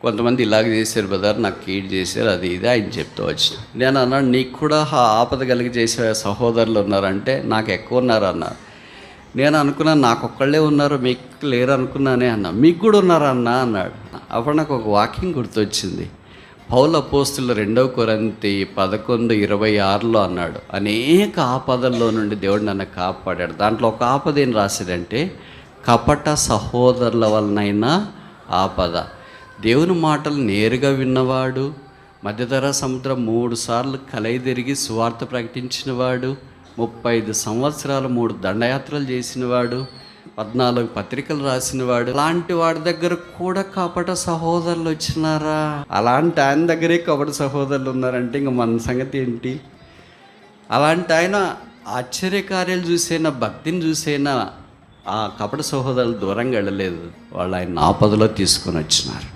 కొంతమంది ఇలాగ చేశారు బ్రదర్, నాకు కీడు చేశారు, అది ఇది ఆయన చెప్తూ వచ్చిన. నేను అన్నాడు, నీకు కూడా ఆపద కలిగి చేసే సహోదరులు ఉన్నారంటే నాకు ఎక్కువ ఉన్నారు అన్నారు. నేను అనుకున్నాను నాకు ఒక్కళ్ళే ఉన్నారు, మీకు లేరు అనుకున్నానే అన్నా. మీకు కూడా ఉన్నారన్నా అన్నాడు. అప్పుడు నాకు ఒక వాక్యం గుర్తొచ్చింది. పౌలు అపోస్తులు 2 కొరింథీ 11:26 అన్నాడు, అనేక ఆపదల్లో నుండి దేవుడు నన్ను కాపాడాడు. దాంట్లో ఒక ఆపద ఏం రాశాడంటే, కపట సహోదరుల వలనైనా ఆపద. దేవుని మాటలు నేరుగా విన్నవాడు, మధ్యధరా సముద్రం 3 సార్లు కలయిదిరిగి సువార్త ప్రకటించినవాడు, 35 సంవత్సరాలు 3 దండయాత్రలు చేసినవాడు, 14 పత్రికలు రాసినవాడు. అలాంటి వాడి దగ్గర కూడా కపట సహోదరులు వచ్చినారా? అలాంటి ఆయన దగ్గరే కపట సహోదరులు ఉన్నారంటే ఇంక మన సంగతి ఏంటి? అలాంటి ఆయన ఆశ్చర్యకార్యాలు చూసైనా, భక్తిని చూసైనా ఆ కపట సహోదరులు దూరంగా వెళ్ళలేదు. వాళ్ళు ఆయన ఆపదలో తీసుకొని వచ్చినారు.